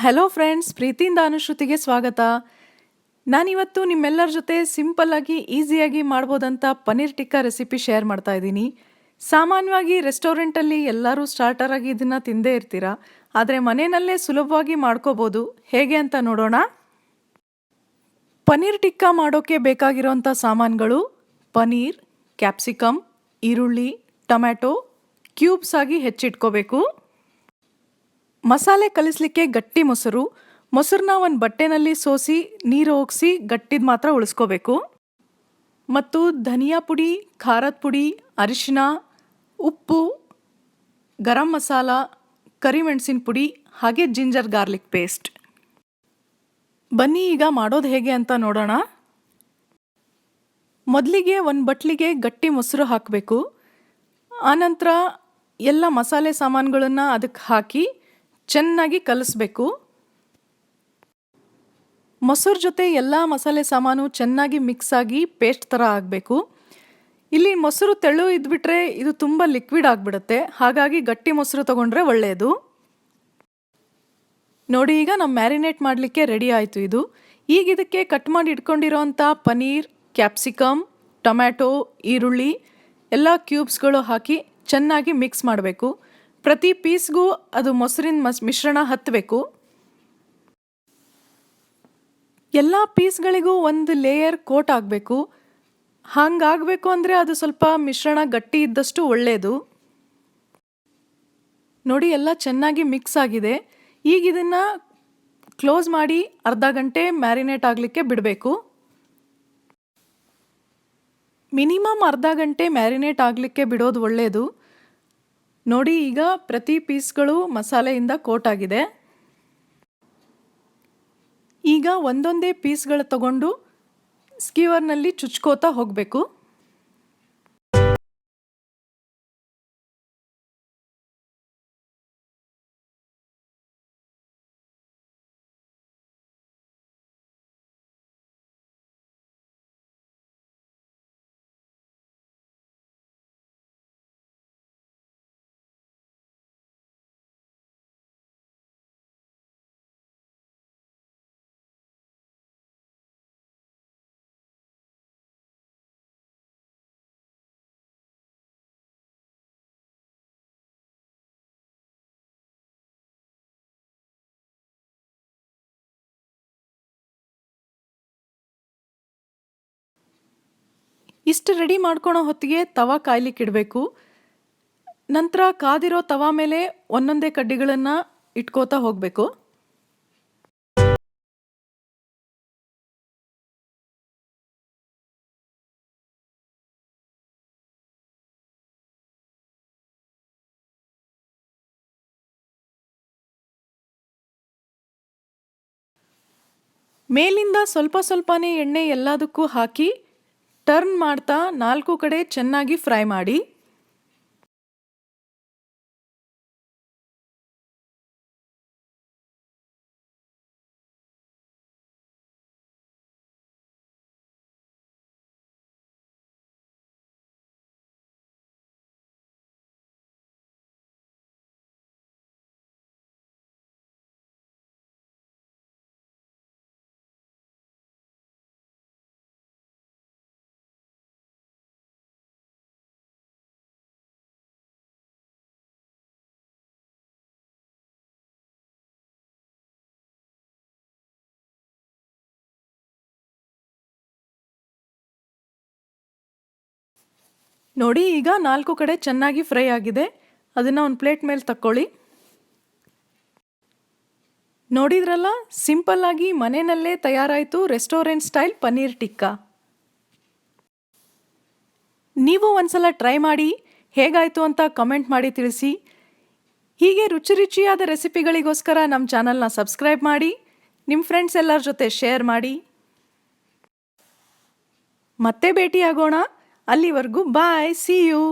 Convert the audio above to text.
Hello friends, ಪ್ರೀತಿಯಿಂದ ಅನುಶ್ರುತಿಗೆ ಸ್ವಾಗತ. ನಾನಿವತ್ತು ನಿಮ್ಮೆಲ್ಲರ ಜೊತೆ ಸಿಂಪಲ್ಲಾಗಿ ಈಸಿಯಾಗಿ ಮಾಡ್ಬೋದಂತ ಪನ್ನೀರ್ ಟಿಕ್ಕಾ ರೆಸಿಪಿ ಶೇರ್ ಮಾಡ್ತಾ ಇದ್ದೀನಿ. ಸಾಮಾನ್ಯವಾಗಿ ರೆಸ್ಟೋರೆಂಟಲ್ಲಿ ಎಲ್ಲರೂ ಸ್ಟಾರ್ಟರ್ ಆಗಿ ಇದನ್ನು ತಿಂದೇ ಇರ್ತೀರ, ಆದರೆ ಮನೆಯಲ್ಲೇ ಸುಲಭವಾಗಿ ಮಾಡ್ಕೋಬೋದು. ಹೇಗೆ ಅಂತ ನೋಡೋಣ. ಪನ್ನೀರ್ ಟಿಕ್ಕಾ ಮಾಡೋಕ್ಕೆ ಬೇಕಾಗಿರೋಂಥ ಸಾಮಾನುಗಳು: ಪನ್ನೀರ್, ಕ್ಯಾಪ್ಸಿಕಮ್, ಈರುಳ್ಳಿ, ಟೊಮ್ಯಾಟೊ ಕ್ಯೂಬ್ಸ್ ಆಗಿ ಹೆಚ್ಚಿಟ್ಕೋಬೇಕು. ಮಸಾಲೆ ಕಲಿಸ್ಲಿಕ್ಕೆ ಗಟ್ಟಿ ಮೊಸರನ್ನ ಒಂದು ಬಟ್ಟೆನಲ್ಲಿ ಸೋಸಿ ನೀರು ಹೋಗಿಸಿ ಗಟ್ಟಿದ ಮಾತ್ರ ಉಳಿಸ್ಕೋಬೇಕು. ಮತ್ತು ಧನಿಯಾ ಪುಡಿ, ಖಾರದ ಪುಡಿ, ಅರಿಶಿನ, ಉಪ್ಪು, ಗರಂ ಮಸಾಲ, ಕರಿಮೆಣಸಿನ ಪುಡಿ, ಹಾಗೆ ಜಿಂಜರ್ ಗಾರ್ಲಿಕ್ ಪೇಸ್ಟ್. ಬನ್ನಿ ಈಗ ಮಾಡೋದು ಹೇಗೆ ಅಂತ ನೋಡೋಣ. ಮೊದಲಿಗೆ ಒಂದು ಬಟ್ಲಿಗೆ ಗಟ್ಟಿ ಮೊಸರು ಹಾಕಬೇಕು. ಆನಂತರ ಎಲ್ಲ ಮಸಾಲೆ ಸಾಮಾನುಗಳನ್ನು ಅದಕ್ಕೆ ಹಾಕಿ ಚೆನ್ನಾಗಿ ಕಲಿಸ್ಬೇಕು. ಮೊಸರು ಜೊತೆ ಎಲ್ಲ ಮಸಾಲೆ ಸಾಮಾನು ಚೆನ್ನಾಗಿ ಮಿಕ್ಸ್ ಆಗಿ ಪೇಸ್ಟ್ ಥರ ಆಗಬೇಕು. ಇಲ್ಲಿ ಮೊಸರು ತೆಳು ಇದ್ಬಿಟ್ರೆ ಇದು ತುಂಬ ಲಿಕ್ವಿಡ್ ಆಗಿಬಿಡುತ್ತೆ, ಹಾಗಾಗಿ ಗಟ್ಟಿ ಮೊಸರು ತೊಗೊಂಡ್ರೆ ಒಳ್ಳೆಯದು. ನೋಡಿ, ಈಗ ನಮ್ಮ ಮ್ಯಾರಿನೇಟ್ ಮಾಡಲಿಕ್ಕೆ ರೆಡಿ ಆಯಿತು ಇದು. ಈಗ ಇದಕ್ಕೆ ಕಟ್ ಮಾಡಿ ಇಟ್ಕೊಂಡಿರೋಂಥ ಪನ್ನೀರ್, ಕ್ಯಾಪ್ಸಿಕಮ್, ಟೊಮ್ಯಾಟೊ, ಈರುಳ್ಳಿ ಎಲ್ಲ ಕ್ಯೂಬ್ಸ್ಗಳು ಹಾಕಿ ಚೆನ್ನಾಗಿ ಮಿಕ್ಸ್ ಮಾಡಬೇಕು. ಪ್ರತಿ ಪೀಸ್ಗೂ ಅದು ಮೊಸರಿನ ಮಿಶ್ರಣ ಹತ್ತಬೇಕು. ಎಲ್ಲ ಪೀಸ್ಗಳಿಗೂ ಒಂದು ಲೇಯರ್ ಕೋಟ್ ಆಗಬೇಕು. ಹಾಗಾಗಬೇಕು ಅಂದರೆ ಅದು ಸ್ವಲ್ಪ ಮಿಶ್ರಣ ಗಟ್ಟಿ ಇದ್ದಷ್ಟು ಒಳ್ಳೆಯದು. ನೋಡಿ, ಎಲ್ಲ ಚೆನ್ನಾಗಿ ಮಿಕ್ಸ್ ಆಗಿದೆ. ಈಗ ಇದನ್ನು ಕ್ಲೋಸ್ ಮಾಡಿ ಅರ್ಧ ಗಂಟೆ ಮ್ಯಾರಿನೇಟ್ ಆಗಲಿಕ್ಕೆ ಬಿಡಬೇಕು. ಮಿನಿಮಮ್ ಅರ್ಧ ಗಂಟೆ ಮ್ಯಾರಿನೇಟ್ ಆಗಲಿಕ್ಕೆ ಬಿಡೋದು ಒಳ್ಳೆಯದು. ನೋಡಿ, ಈಗ ಪ್ರತಿ ಪೀಸ್ಗಳು ಮಸಾಲೆಯಿಂದ ಕೋಟ್ ಆಗಿದೆ. ಈಗ ಒಂದೊಂದೇ ಪೀಸ್ಗಳು ತಗೊಂಡು ಸ್ಕೀವರ್ನಲ್ಲಿ ಚುಚ್ಕೋತಾ ಹೋಗಬೇಕು. ಇಷ್ಟು ರೆಡಿ ಮಾಡ್ಕೊಳೋ ಹೊತ್ತಿಗೆ ತವಾ ಕಾಯ್ಲಿಕ್ಕೆ ಇಡಬೇಕು. ನಂತರ ಕಾದಿರೋ ತವಾ ಮೇಲೆ ಒಂದೊಂದೇ ಕಡ್ಡಿಗಳನ್ನು ಇಟ್ಕೋತಾ ಹೋಗಬೇಕು. ಮೇಲಿಂದ ಸ್ವಲ್ಪ ಸ್ವಲ್ಪನೇ ಎಣ್ಣೆ ಎಲ್ಲದಕ್ಕೂ ಹಾಕಿ ಟರ್ನ್ ಮಾಡ್ತಾ 4 ಕಡೆ ಚೆನ್ನಾಗಿ ಫ್ರೈ ಮಾಡಿ. ನೋಡಿ, ಈಗ 4 ಕಡೆ ಚೆನ್ನಾಗಿ ಫ್ರೈ ಆಗಿದೆ. ಅದನ್ನು ಒಂದು ಪ್ಲೇಟ್ ಮೇಲೆ ತಕ್ಕೊಳ್ಳಿ. ನೋಡಿದ್ರಲ್ಲ, ಸಿಂಪಲ್ಲಾಗಿ ಮನೆಯಲ್ಲೇ ತಯಾರಾಯಿತು ರೆಸ್ಟೋರೆಂಟ್ ಸ್ಟೈಲ್ ಪನ್ನೀರ್ ಟಿಕ್ಕಾ. ನೀವು ಒಂದ್ಸಲ ಟ್ರೈ ಮಾಡಿ ಹೇಗಾಯಿತು ಅಂತ ಕಮೆಂಟ್ ಮಾಡಿ ತಿಳಿಸಿ. ಹೀಗೆ ರುಚಿ ರುಚಿಯಾದ ರೆಸಿಪಿಗಳಿಗೋಸ್ಕರ ನಮ್ಮ ಚಾನಲ್ನ ಸಬ್ಸ್ಕ್ರೈಬ್ ಮಾಡಿ, ನಿಮ್ಮ ಫ್ರೆಂಡ್ಸ್ ಎಲ್ಲರ ಜೊತೆ ಶೇರ್ ಮಾಡಿ. ಮತ್ತೆ ಭೇಟಿಯಾಗೋಣ. ಅಲ್ಲಿವರೆಗೂ ಬಾಯ್, ಸಿ ಯು.